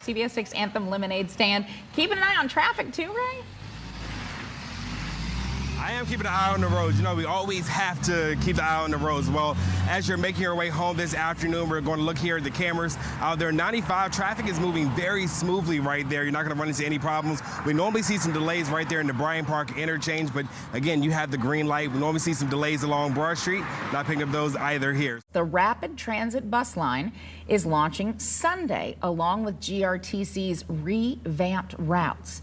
CBS 6 Anthem Lemonade Stand. Keeping an eye on traffic too, Ray? I am keeping an eye on the roads. You know, we always have to keep the eye on the roads. Well, as you're making your way home this afternoon, we're going to look here at the cameras. Out there, 95, traffic is moving very smoothly right there. You're not going to run into any problems. We normally see some delays right there in the Bryant Park interchange, but again, you have the green light. We normally see some delays along Broad Street. Not picking up those either here. The Rapid Transit bus line is launching Sunday, along with GRTC's revamped routes.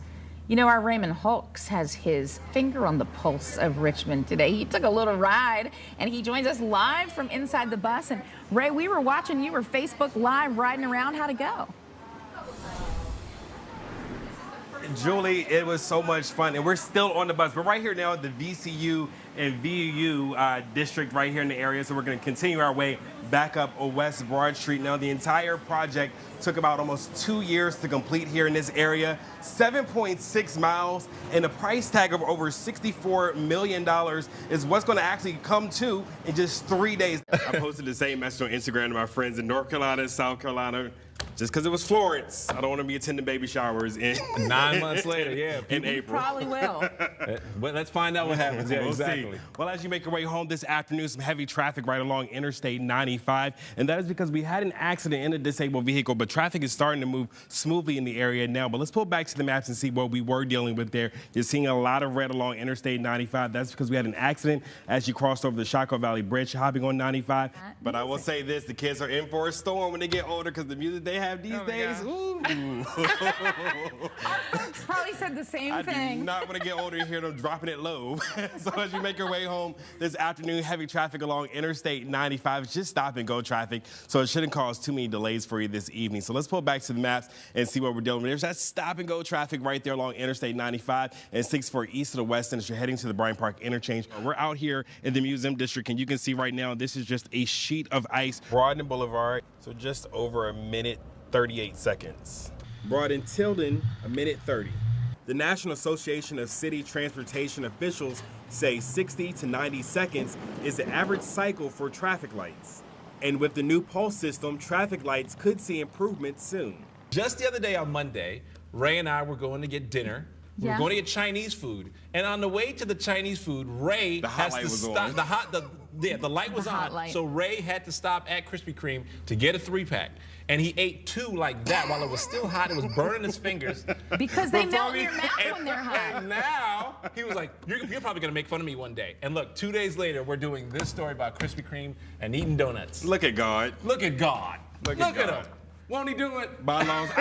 You know, our Raymond Hawks has his finger on the pulse of Richmond today. He took a little ride, and he joins us live from inside the bus. And Ray, we were watching you were Facebook Live riding around. How'd it go? Julie, it was so much fun, and we're still on the bus. We're right here now at the VCU and VUU district right here in the area, so we're going to continue our way back up West Broad Street. Now, the entire project took about almost 2 years to complete here in this area, 7.6 miles, and a price tag of over $64 million is what's going to actually come to in just 3 days. I posted the same message on Instagram to my friends in North Carolina and South Carolina. Just because it was Florence, I don't want to be attending baby showers in 9 months later, yeah. In April. Probably will. But let's find out what happens. Yeah, We'll exactly. see. Well, as you make your way home this afternoon, some heavy traffic right along Interstate 95, and that is because we had an accident in a disabled vehicle, but traffic is starting to move smoothly in the area now. But let's pull back to the maps and see what we were dealing with there. You're seeing a lot of red along Interstate 95. That's because we had an accident as you crossed over the Chaco Valley Bridge, hopping on 95. But I will say this, the kids are in for a storm when they get older because the music they have these days, ooh. Our folks probably said the same I thing. do not want to get older and hear them dropping it low. So as you make your way home this afternoon, heavy traffic along Interstate 95. It's just stop and go traffic, so it shouldn't cause too many delays for you this evening. So let's pull back to the maps and see what we're dealing with. There's that stop and go traffic right there along Interstate 95 and 64 east of the west end as you're heading to the Bryant Park interchange. We're out here in the Museum District, and you can see right now this is just a sheet of ice. Broad and Boulevard, so just over a minute 38 seconds. Broad and Tilden, a minute 30. The National Association of City Transportation Officials say 60 to 90 seconds is the average cycle for traffic lights. And with the new pulse system, traffic lights could see improvements soon. Just the other day on Monday, Ray and I were going to get dinner. We were going to get Chinese food. And on the way to the Chinese food, Ray has to stop. The light was on. So Ray had to stop at Krispy Kreme to get a 3-pack. And he ate 2 like that while it was still hot. It was burning his fingers. Because they melt in your mouth when they're hot. And now he was like, you're probably going to make fun of me one day. And look, 2 days later, we're doing this story about Krispy Kreme and eating donuts. Look at God. Look at God. Look at him. Won't he do it? I've lost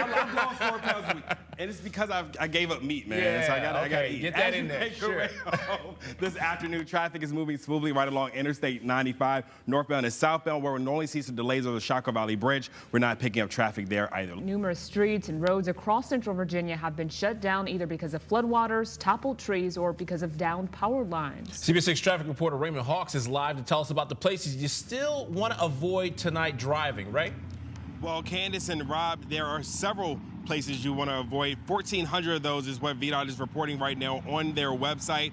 4 pounds a week. And it's because I gave up meat, man. Yeah, so I gotta eat. Get that in there. Sure. This afternoon, traffic is moving smoothly right along Interstate 95, northbound and southbound, where we normally see some delays over the Chaco Valley Bridge. We're not picking up traffic there either. Numerous streets and roads across central Virginia have been shut down either because of floodwaters, toppled trees, or because of downed power lines. CBS 6 traffic reporter Raymond Hawks is live to tell us about the places you still want to avoid tonight driving, right? Well, Candace and Rob, there are several places you want to avoid. 1,400 of those is what VDOT is reporting right now on their website.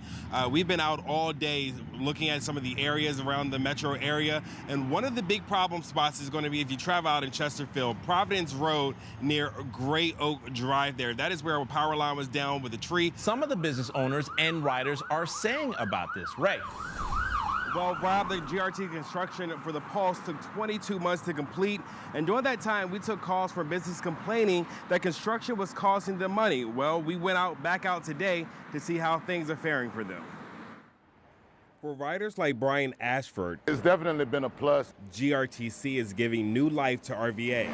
We've been out all day looking at some of the areas around the metro area, and one of the big problem spots is going to be if you travel out in Chesterfield, Providence Road near Gray Oak Drive there. That is where a power line was down with a tree. Some of the business owners and riders are saying about this, Ray. Well, Rob, the GRT construction for the Pulse took 22 months to complete, and during that time, we took calls from business complaining that construction was costing them money. Well, we went back out today to see how things are faring for them. For riders like Brian Ashford, it's definitely been a plus. GRTC is giving new life to RVA.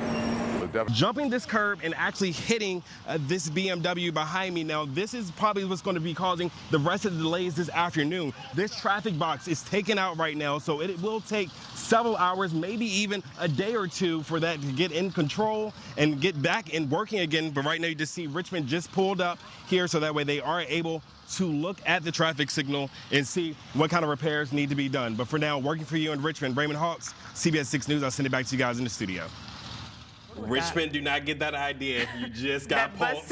Jumping this curb and actually hitting this BMW behind me now, this is probably what's going to be causing the rest of the delays this afternoon. This traffic box is taken out right now, so it will take several hours, maybe even a day or two for that to get in control and get back and working again. But right now you just see Richmond just pulled up here, so that way they are able to look at the traffic signal and see what kind of repairs need to be done. But for now, working for you in Richmond, Raymond Hawks, CBS 6 News. I'll send it back to you guys in the studio. Richmond, do not get that idea. You just got pulse.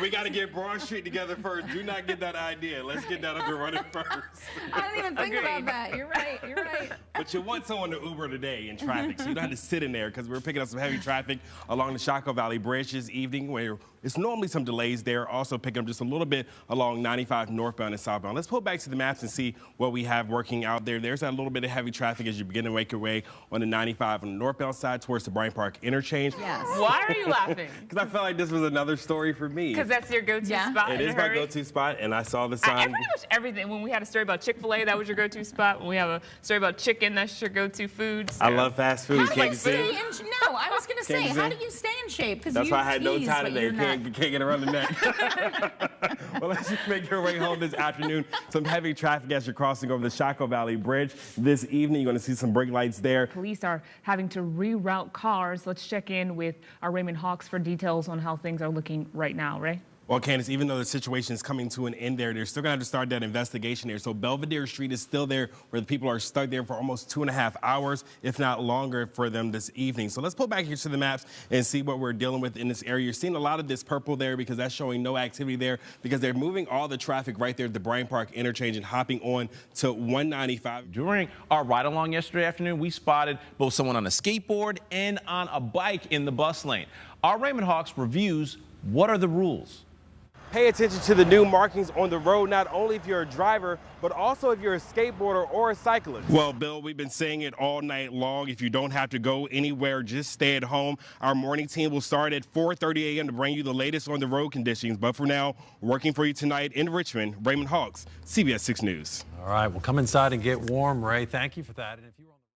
we got to get Broad Street together first. Do not get that idea. Let's get that up and running first. I didn't even think about that. You're right. You're right. But you want someone to Uber today in traffic, so you don't have to sit in there, because we're picking up some heavy traffic along the Chaco Valley Bridge this evening, where it's normally some delays there. Also picking up just a little bit along 95 northbound and southbound. Let's pull back to the maps and see what we have working out there. There's that little bit of heavy traffic as you begin to make your way on the 95 on the northbound side towards the Bryant Park interchange. Yes. Why are you laughing? Because I felt like this was another story for me. Because that's your go-to spot. It is my go-to spot, and I saw the sign. Pretty much everything. When we had a story about Chick-fil-A, that was your go-to spot. When we have a story about chicken, that's your go-to food. So. I love fast food. Can't you see? No, I was going to say, how do you stay in shape? That's why I had no tie today. Can't get around the neck. Well, as you make your way home this afternoon, some heavy traffic as you're crossing over the Chaco Valley Bridge. This evening, you're going to see some brake lights there. Police are having to reroute cars. Let's check in with our Raymond Hawks for details on how things are looking right now. Ray? Well, Candace, even though the situation is coming to an end there, they're still going to have to start that investigation there. So Belvedere Street is still there, where the people are stuck there for almost 2.5 hours, if not longer, for them this evening. So let's pull back here to the maps and see what we're dealing with in this area. You're seeing a lot of this purple there because that's showing no activity there, because they're moving all the traffic right there at the Bryant Park interchange and hopping on to 195. During our ride along yesterday afternoon, we spotted both someone on a skateboard and on a bike in the bus lane. Our Raymond Hawks reviews what are the rules. Pay attention to the new markings on the road, not only if you're a driver, but also if you're a skateboarder or a cyclist. Well, Bill, we've been saying it all night long. If you don't have to go anywhere, just stay at home. Our morning team will start at 4:30 a.m. to bring you the latest on the road conditions. But for now, working for you tonight in Richmond, Raymond Hawks, CBS 6 News. All right, well, come inside and get warm, Ray. Thank you for that.